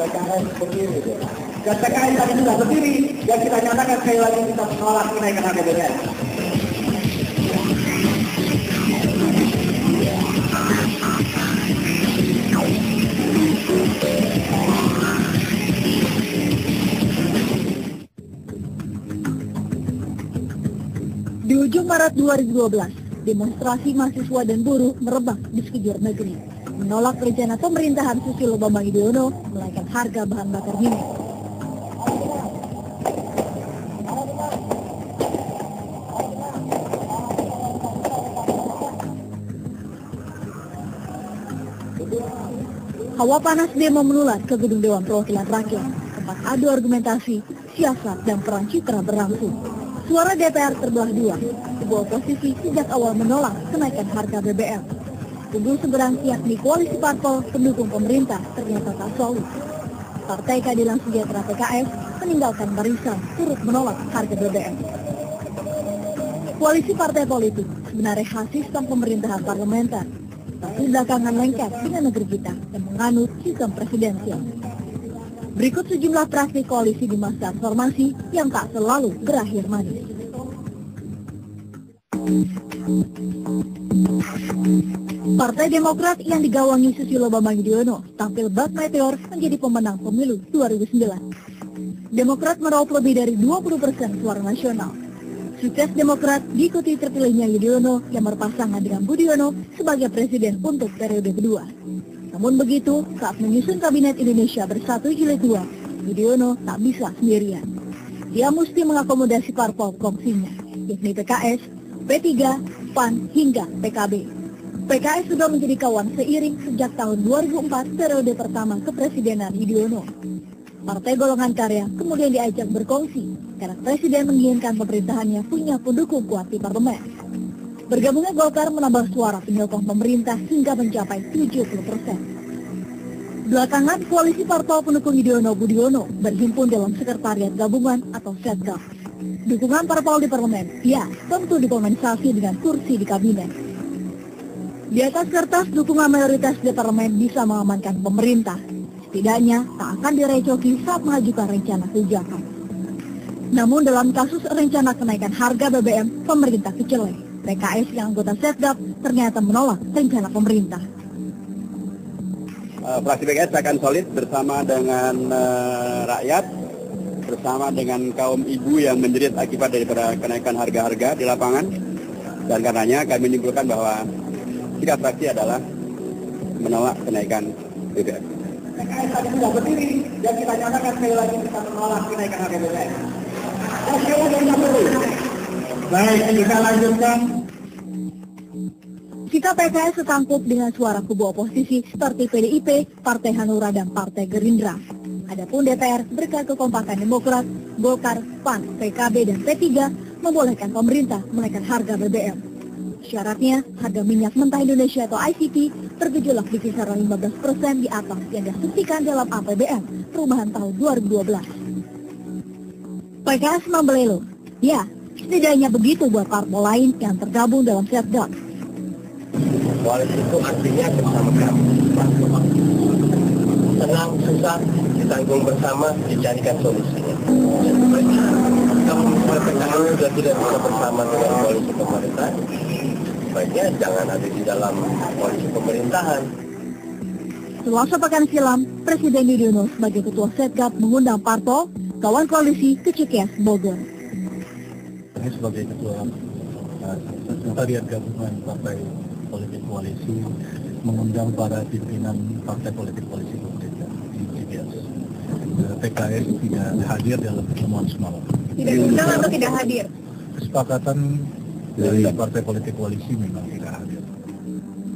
PKS berdiri. Dan PKS tadi sudah berdiri, dan kita nyatakan sekali lagi kita menolak kenaikan harga BBM. Di ujung Maret 2012, demonstrasi mahasiswa dan buruh merebak di sekujur negeri, menolak rencana pemerintahan Susilo Bambang Yudhoyono menaikkan harga bahan bakar minyak. Hawa panas demo menular ke Gedung Dewan Perwakilan Rakyat, tempat adu argumentasi, siasat, dan perang citra berlangsung. Suara DPR terbelah dua, sebuah oposisi sejak awal menolak kenaikan harga BBM. Kubu seberang yakni koalisi parpol pendukung pemerintah ternyata tak solid. Partai Keadilan Sejahtera PKS meninggalkan barisan turut menolak harga BBM. Koalisi partai politik sebenarnya khas sistem pemerintahan parlementer, tapi belakangan lengket dengan negeri kita dan menganut sistem presidensial. Berikut sejumlah praktik koalisi di masa reformasi yang tak selalu berakhir manis. Partai Demokrat yang digawangi Susilo Bambang Yudhoyono tampil bak meteor menjadi pemenang pemilu 2009. Demokrat meraup lebih dari 20% suara nasional. Sukses Demokrat diikuti terpilihnya Yudhoyono yang berpasangan dengan Budiono sebagai presiden untuk periode kedua. Namun begitu, saat menyusun Kabinet Indonesia Bersatu Jilid 2, Yudhoyono tak bisa sendirian. Dia mesti mengakomodasi parpol kongsinya, yakni PKS, P3, PAN, hingga PKB. PKS sudah menjadi kawan seiring sejak tahun 2004 periode pertama kepresidenan Yudhoyono. Partai golongan karya kemudian diajak berkongsi karena Presiden menginginkan pemerintahannya punya pendukung kuat di parlemen. Bergabungnya Golkar menambah suara penyokong pemerintah hingga mencapai 70%. Belakangan, koalisi parpol pendukung Yudhoyono Budiono berhimpun dalam sekretariat gabungan atau Setgab. Dukungan parpol di parlemen, ya, tentu dikompensasi dengan kursi di kabinet. Di atas kertas, dukungan mayoritas di parlemen bisa mengamankan pemerintah. Setidaknya, tak akan direcoki saat mengajukan rencana kebijakan. Namun dalam kasus rencana kenaikan harga BBM, pemerintah kecele. PKS yang anggota Setgab ternyata menolak rencana pemerintah. Fraksi PKS akan solid bersama dengan rakyat, bersama dengan kaum ibu yang menjerit akibat daripada kenaikan harga-harga di lapangan. Dan karenanya kami menyimpulkan bahwa sikap fraksi adalah menolak kenaikan BBM. PKS tadi sudah berdiri dan kita nyatakan sekali lagi kita menolak kenaikan harga BBM. Baik, kita lanjutkan. Sikap PKS setangkup dengan suara kubu oposisi seperti PDIP, Partai Hanura, dan Partai Gerindra. Adapun DPR berkat kekompakan Demokrat, Golkar, PAN, PKB, dan P3 membolehkan pemerintah menaikkan harga BBM. Syaratnya, harga minyak mentah Indonesia atau ICP bergejolak di kisaran 15% di atas yang diasumsikan dalam APBN perubahan tahun 2012. PKS membelelo. Ya, setidaknya begitu buat parpol lain yang tergabung dalam Setgab. Koalisi itu artinya bersama-sama. Senang, susah, ditanggung bersama, dicarikan solusinya. Kalau misalnya PKS sudah tidak bisa bersama dengan koalisi pemerintah, sebaiknya jangan ada di dalam koalisi pemerintahan. Selasa pekan silam, Presiden Yudhoyono sebagai Ketua Setgab mengundang parpol, kawan koalisi ke Cikeas, Bogor. Ini sebagai Ketua Sekretariat Gabungan Partai Politik Koalisi mengundang para pimpinan Partai Politik Koalisi pemerintah di Cikeas. PKS tidak hadir dalam pertemuan semalam. Tidak diundang atau tidak hadir? Kesepakatan dari Partai Politik Koalisi memang tidak hadir.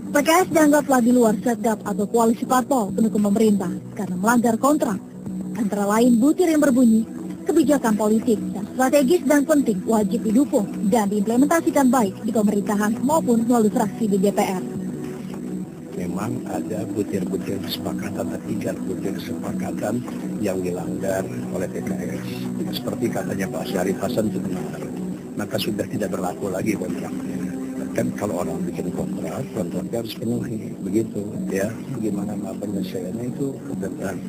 PKS dianggaplah di luar Setgab atau koalisi parpol pendukung pemerintah karena melanggar kontrak. Antara lain butir yang berbunyi, kebijakan politik dan strategis dan penting wajib didukung dan diimplementasikan baik di pemerintahan maupun melalui fraksi di DPR. Memang ada butir-butir kesepakatan, 3 butir kesepakatan yang dilanggar oleh PKS. Seperti katanya Pak Syarif Hasan itu benar. Maka sudah tidak berlaku lagi kontraknya. Kan kalau orang bikin kontraknya harus penuhi, begitu ya. Bagaimana penyelesaiannya itu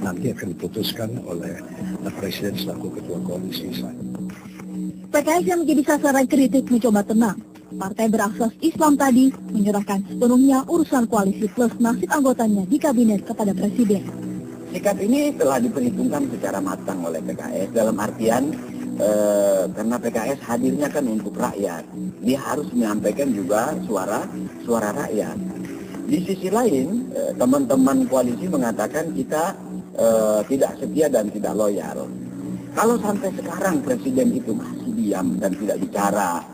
nanti akan diputuskan oleh Presiden selaku Ketua Koalisi. PKS yang menjadi sasaran kritik mencoba tenang. Partai berasas Islam tadi menyerahkan sepenuhnya urusan koalisi plus nasib anggotanya di kabinet kepada Presiden. Sikap ini telah diperhitungkan secara matang oleh PKS dalam artian karena PKS hadirnya kan untuk rakyat, dia harus menyampaikan juga suara rakyat. Di sisi lain, teman-teman koalisi mengatakan kita tidak setia dan tidak loyal. Kalau sampai sekarang Presiden itu masih diam dan tidak bicara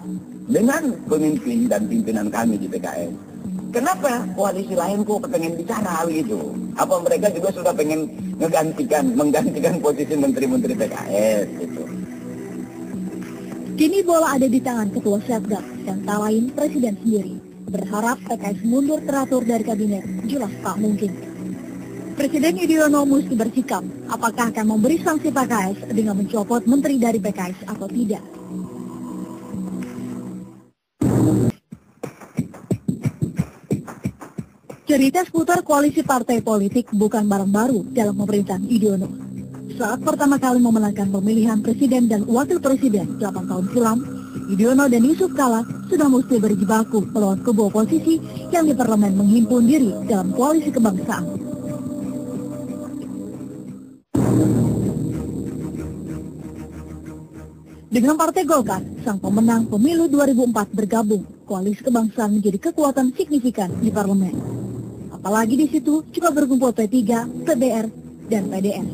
dengan pemimpin dan pimpinan kami di PKS, kenapa koalisi lain kok pengen bicara gitu? Apa mereka juga sudah pengen menggantikan posisi menteri-menteri PKS gitu? Kini bola ada di tangan Ketua Setgab yang tak lain Presiden sendiri. Berharap PKS mundur teratur dari kabinet jelas tak mungkin. Presiden Yudhoyono mesti bersikap apakah akan memberi sanksi PKS dengan mencopot menteri dari PKS atau tidak. Cerita seputar koalisi partai politik bukan barang baru dalam pemerintahan Yudhoyono. Saat pertama kali memenangkan pemilihan presiden dan wakil presiden 8 tahun silam, Yudhoyono dan Yusuf Kala sudah mesti berjibaku melawan kubu oposisi yang di parlemen menghimpun diri dalam koalisi kebangsaan. Dengan Partai Golkar, sang pemenang pemilu 2004 bergabung, koalisi kebangsaan menjadi kekuatan signifikan di parlemen. Apalagi di situ juga berkumpul P3, PBR, dan PDS.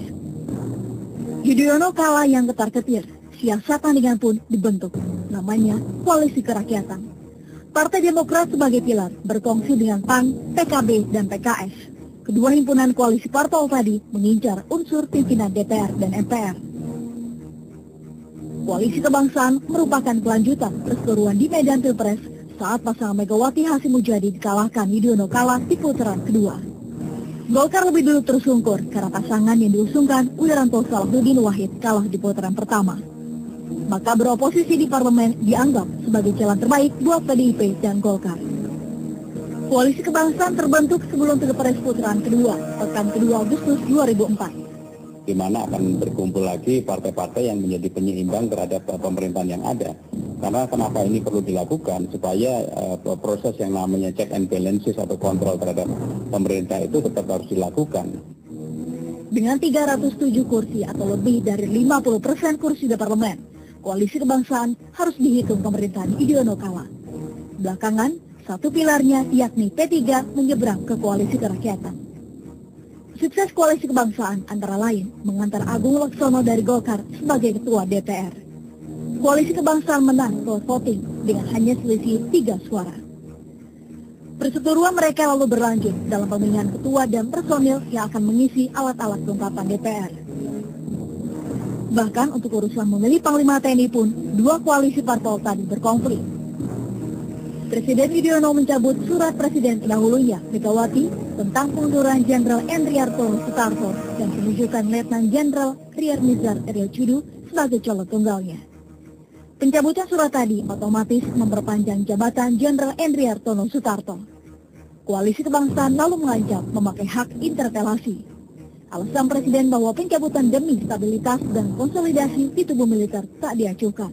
Yudhoyono kalah yang ketar-ketir, siasat tandingan pun dibentuk, namanya Koalisi Kerakyatan. Partai Demokrat sebagai pilar berkongsi dengan PAN, PKB, dan PKS. Kedua himpunan koalisi parpol tadi mengincar unsur pimpinan DPR dan MPR. Koalisi kebangsaan merupakan kelanjutan perseteruan di medan Pilpres saat pasangan Megawati Hasyim Mujadi dikalahkan Yudhoyono kalah di putaran kedua. Golkar lebih dulu tersungkur karena pasangan yang diusungkan Wiranto Salahuddin Wahid kalah di putaran pertama. Maka beroposisi di parlemen dianggap sebagai jalan terbaik buat PDIP dan Golkar. Koalisi kebangsaan terbentuk sebelum Pilpres putaran kedua, pekan kedua Agustus 2004. Di mana akan berkumpul lagi partai-partai yang menjadi penyeimbang terhadap pemerintahan yang ada. Karena kenapa ini perlu dilakukan? Supaya proses yang namanya check and balances atau kontrol terhadap pemerintah itu tetap harus dilakukan. Dengan 307 kursi atau lebih dari 50% kursi di parlemen, koalisi kebangsaan harus dihitung pemerintahan Yudhoyono kalah. Belakangan, satu pilarnya yakni P3 menyeberang ke koalisi kerakyatan. Sukses koalisi kebangsaan antara lain mengantar Agung Laksono dari Golkar sebagai ketua DPR. Koalisi kebangsaan menang vote voting dengan hanya selisih 3 suara. Perseteruan mereka lalu berlanjut dalam pemilihan ketua dan personil yang akan mengisi alat-alat kelengkapan DPR. Bahkan untuk urusan memilih Panglima TNI pun, dua koalisi parpol tadi berkonflik. Presiden Yudhoyono mencabut surat Presiden pendahulunya, Megawati, tentang pengunduran Jenderal Endriarto Sutarto dan penunjukan Letnan Jenderal Riar Mizar Eryl Cudu sebagai calon tunggalnya. Pencabutan surat tadi otomatis memperpanjang jabatan Jenderal Endriarto Sutarto. Koalisi kebangsaan lalu mengancam memakai hak interpelasi. Alasan Presiden bahwa pencabutan demi stabilitas dan konsolidasi di tubuh militer tak diajukan.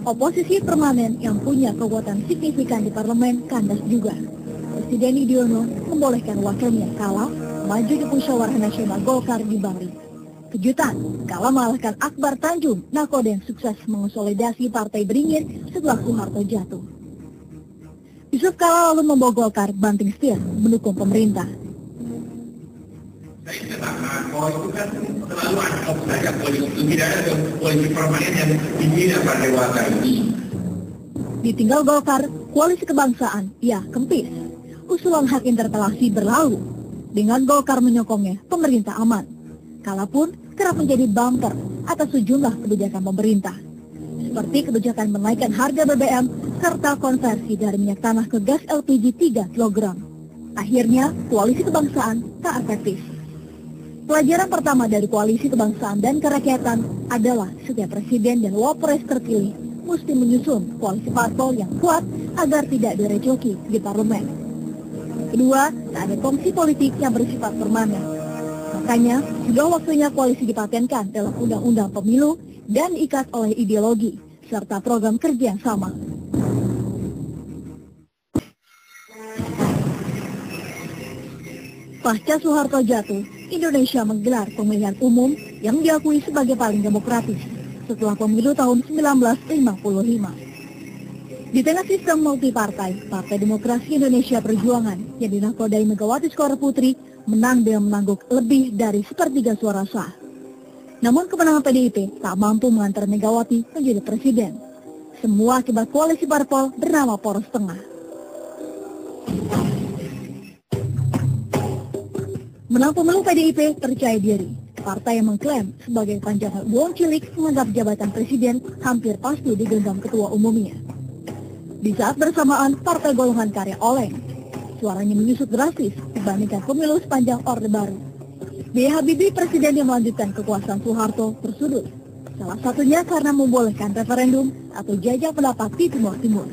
Oposisi permanen yang punya kekuatan signifikan di parlemen kandas juga. Presiden Yudhoyono membolehkan wakilnya Kala maju di Musyawarah Nasional Golkar di Bali. Kejutan, Kala mengalahkan Akbar Tanjung Nakodeng sukses mengonsolidasi Partai Beringin setelah Soeharto jatuh. Yusuf Kala lalu membawa Golkar banting setir mendukung pemerintah. Saya katakan bahwa itu kan selalu ada saja politik, tidak ada politik permanen yang dibina pada dewasa ini. Ditinggal Golkar, koalisi kebangsaan, ya kempis. Usulan hak interpelasi berlalu. Dengan Golkar menyokongnya, pemerintah aman. Kala pun kerap menjadi bumper atas sejumlah kebijakan pemerintah. Seperti kebijakan menaikkan harga BBM serta konversi dari minyak tanah ke gas LPG 3 kg. Akhirnya, koalisi kebangsaan tak efektif. Pelajaran pertama dari koalisi kebangsaan dan kerakyatan adalah setiap presiden dan wapres terpilih mesti menyusun koalisi parpol yang kuat agar tidak direcoki di parlemen. Kedua, tak ada kongsi politik yang bersifat permanen. Makanya, sudah waktunya koalisi dipatenkan dalam undang-undang pemilu dan diikat oleh ideologi, serta program kerja yang sama. Pasca Soeharto jatuh, Indonesia menggelar pemilihan umum yang diakui sebagai paling demokratis setelah pemilu tahun 1955. Di tengah sistem multipartai, Partai Demokrasi Indonesia Perjuangan yang dinahkodai Megawati Soekarnoputri menang dengan menangguk lebih dari sepertiga suara sah. Namun kemenangan PDIP tak mampu mengantar Megawati menjadi presiden. Semua akibat koalisi parpol bernama Poros Tengah. Menang pemilu PDIP percaya diri. Partai yang mengklaim sebagai panjangan uang cilik menganggap jabatan presiden hampir pasti digenggam ketua umumnya. Di saat bersamaan, Partai Golongan Karya oleng. Suaranya menyusut drastis dibandingkan pemilu sepanjang Orde Baru. B.J. Habibie, presiden yang melanjutkan kekuasaan Soeharto, tersudut. Salah satunya karena membolehkan referendum atau jajak pendapat di Timur Timur.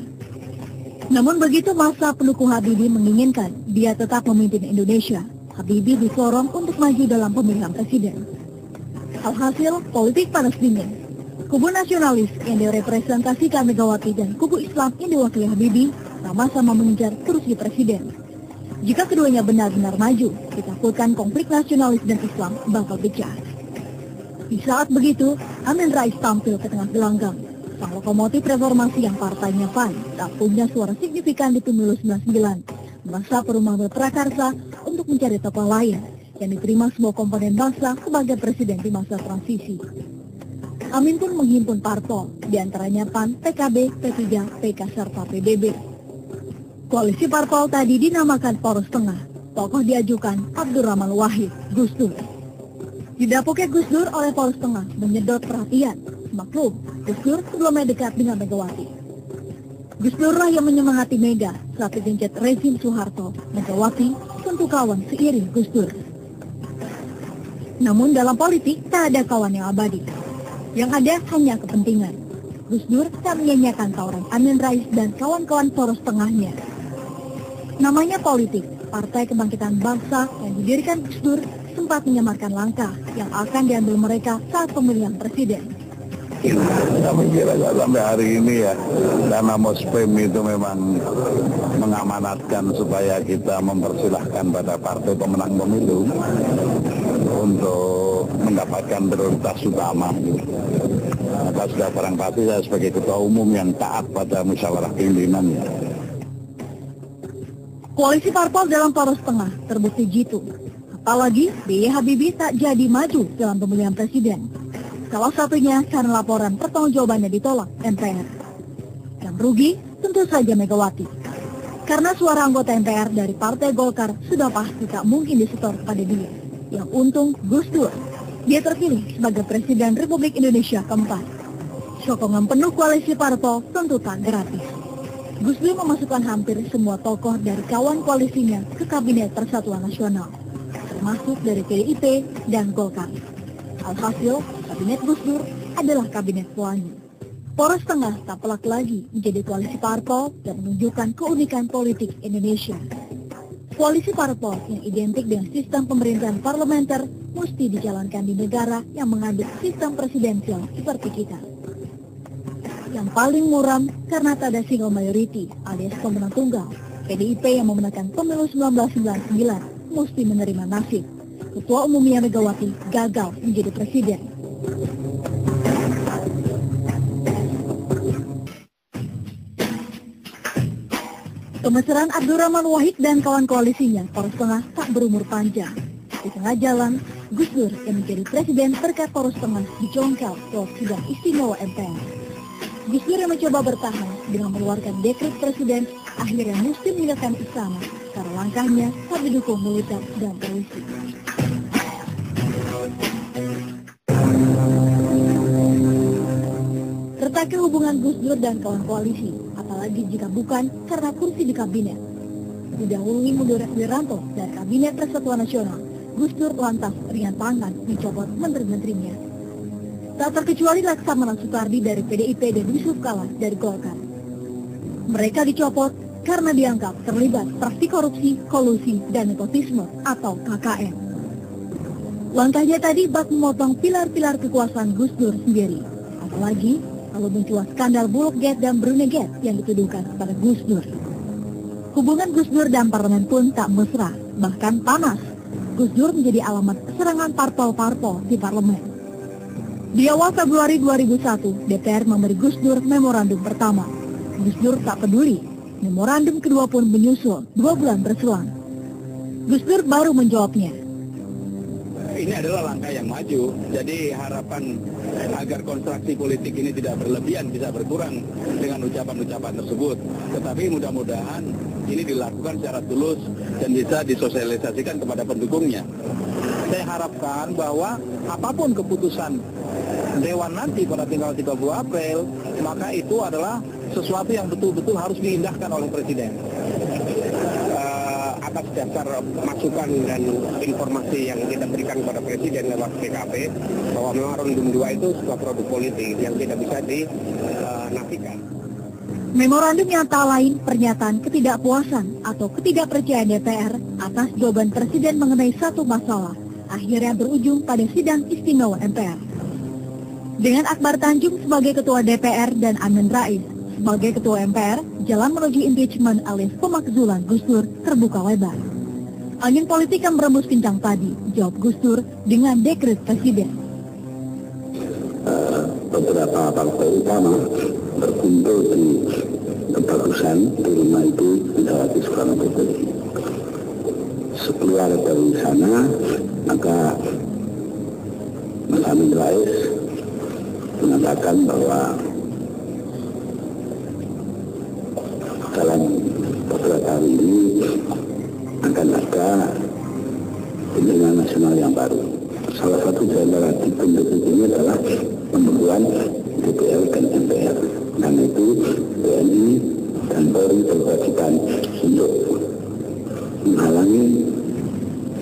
Namun begitu masa pendukung Habibie menginginkan dia tetap memimpin Indonesia, Habibie disorong untuk maju dalam pemilihan presiden. Alhasil, politik panas dingin. Kubu nasionalis yang direpresentasikan Megawati dan kubu Islam yang diwakili Habibie sama-sama mengejar kursi presiden. Jika keduanya benar-benar maju, ditakutkan konflik nasionalis dan Islam bakal pecah. Di saat begitu, Amin Rais tampil ke tengah gelanggang. Sang lokomotif reformasi yang partainya PAN tak punya suara signifikan di pemilu 99, merasa perlu mengambil prakarsa untuk mencari tokoh lain yang diterima semua komponen bangsa sebagai presiden di masa transisi. Amin pun menghimpun parpol, diantaranya PAN, PKB, P3, PK, serta PBB. Koalisi parpol tadi dinamakan Poros Tengah. Tokoh diajukan Abdurrahman Wahid, Gus Dur. Didapuknya Gus Dur oleh Poros Tengah menyedot perhatian. Maklum, Gus Dur sebelumnya dekat dengan Megawati. Gus Dur lah yang menyemangati Mega saat digencet rezim Soeharto. Megawati tentu kawan seiring Gus Dur. Namun dalam politik tak ada kawan yang abadi. Yang ada hanya kepentingan. Gus Dur tak menyanyiakan tawaran Amin Rais dan kawan-kawan Poros Tengahnya. Namanya politik, Partai Kebangkitan Bangsa yang didirikan Gus Dur sempat menyamarkan langkah yang akan diambil mereka saat pemilihan presiden. Kami kira sampai hari ini ya, karena Mospem itu memang mengamanatkan supaya kita mempersilahkan pada partai pemenang pemilu untuk mendapatkan prioritas utama. Maka sudah barang pasti saya sebagai ketua umum yang taat pada musyawarah pimpinan ya. Koalisi parpol dalam Poros Tengah terbukti jitu. Apalagi B.J. Habibie tak jadi maju dalam pemilihan presiden. Salah satunya karena laporan pertanggungjawabannya ditolak MPR. Yang rugi tentu saja Megawati. Karena suara anggota MPR dari Partai Golkar sudah pasti tak mungkin disetor pada dia. Yang untung Gus Dur. Dia terpilih sebagai Presiden Republik Indonesia keempat. Sokongan penuh koalisi parpol tentu tak gratis. Gus Dur memasukkan hampir semua tokoh dari kawan koalisinya ke Kabinet Persatuan Nasional, termasuk dari PDIP dan Golkar. Alhasil, Kabinet Gus Dur adalah Kabinet Pelangi. Poros Tengah tak pelak lagi menjadi koalisi parpol dan menunjukkan keunikan politik Indonesia. Koalisi parpol yang identik dengan sistem pemerintahan parlementer mesti dijalankan di negara yang mengadopsi sistem presidensial seperti kita. Yang paling muram karena tak ada single majority alias pemenang tunggal. PDIP yang memenangkan pemilu 1999 mesti menerima nasib. Ketua umumnya Megawati gagal menjadi presiden. Kemesraan Abdurrahman Wahid dan kawan koalisinya Poros Tengah tak berumur panjang. Di tengah jalan, Gus Dur yang menjadi presiden berkat Poros Tengah dicongkel lewat sidang istimewa MPR. Gus Dur yang mencoba bertahan dengan mengeluarkan dekret presiden akhirnya mesti meninggalkan istana karena langkahnya tak didukung militer dan polisi. Retaknya hubungan Gus Dur dan kawan koalisi, apalagi jika bukan karena kursi di kabinet. Didahului mundur Wiranto dari Kabinet Persatuan Nasional, Gus Dur lantas ringan tangan mencopot menteri-menterinya. tak terkecuali Laksamana Soekardi dari PDIP dan Yusuf Kala dari Golkar. Mereka dicopot karena dianggap terlibat praktik korupsi, kolusi, dan nepotisme atau KKN. Langkahnya tadi bak memotong pilar-pilar kekuasaan Gus Dur sendiri. Apalagi kalau mencuat skandal Bulog Gate dan Brunei Gate yang dituduhkan kepada Gus Dur. Hubungan Gus Dur dan parlemen pun tak mesra, bahkan panas. Gus Dur menjadi alamat serangan parpol-parpol di parlemen. Di awal Februari 2001, DPR memberi Gus Dur memorandum pertama. Gus Dur tak peduli. Memorandum kedua pun menyusul 2 bulan berselang. Gus Dur baru menjawabnya. Ini adalah langkah yang maju, jadi harapan agar konstruksi politik ini tidak berlebihan, bisa berkurang dengan ucapan-ucapan tersebut. Tetapi mudah-mudahan ini dilakukan secara tulus dan bisa disosialisasikan kepada pendukungnya. Saya harapkan bahwa apapun keputusan Dewan nanti pada tanggal 30 April, maka itu adalah sesuatu yang betul-betul harus diindahkan oleh Presiden. Atas dasar masukan dan informasi yang kita berikan kepada Presiden lewat PKB bahwa memorandum 2 itu sebuah produk politik yang tidak bisa dinafikan. Memorandum yang tak lain pernyataan ketidakpuasan atau ketidakpercayaan DPR atas jawaban Presiden mengenai satu masalah akhirnya berujung pada sidang istimewa MPR. Dengan Akbar Tanjung sebagai Ketua DPR dan Amin Rais sebagai Ketua MPR, jalan menuju impeachment alias pemakzulan Gus Dur terbuka lebar. Angin politik yang berembus kencang tadi, jawab Gus Dur dengan dekret Presiden. Beberapa partai utama berkumpul di kebagusan di rumah itu Megawati Soekarno Putri. Sekeluar dari sana, maka Mas Amin Rais mengatakan bahwa dalam beberapa hari ini akan ada pimpinan nasional yang baru. Salah satu di antara dibentuk ini adalah pembentukan DPR dan MPR. Dan itu TNI dan Polri berkewajiban untuk menghalangi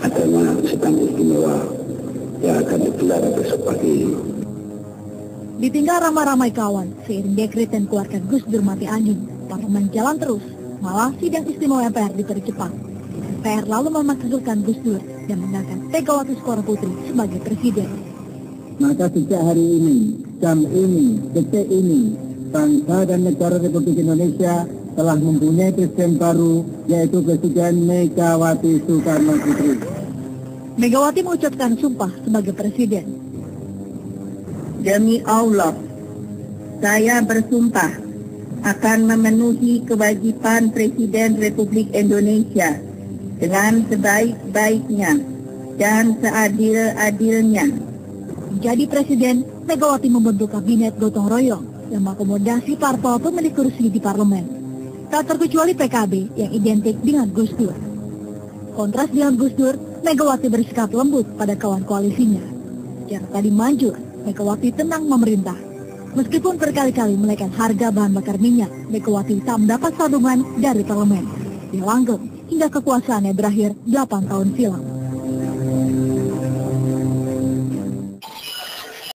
adanya sidang istimewa yang akan digelar besok pagi. Ditinggal ramai-ramai kawan, seiring dekret dan keluarga Gus Dur mati angin, parlemen jalan terus, malah sidang istimewa MPR dipercepat. MPR lalu memakzulkan Gus Dur dan mengangkat Megawati Soekarno Putri sebagai presiden. Maka sejak hari ini, jam ini, detik ini, bangsa dan negara Republik Indonesia telah mempunyai presiden baru, yaitu Presiden Megawati Soekarno Putri. Megawati mengucapkan sumpah sebagai presiden. Demi Allah, saya bersumpah akan memenuhi kewajiban Presiden Republik Indonesia dengan sebaik-baiknya dan seadil-adilnya. Menjadi presiden, Megawati membentuk kabinet gotong royong yang mengakomodasi parpol pemilik kursi di parlemen. Tak terkecuali PKB yang identik dengan Gus Dur. Kontras dengan Gus Dur, Megawati bersikap lembut pada kawan koalisinya. Secara tadi manjur, Megawati tenang memerintah. Meskipun berkali-kali menaikkan harga bahan bakar minyak, Megawati tak mendapat sambungan dari parlemen. Dia langgeng hingga kekuasaannya berakhir 8 tahun silam.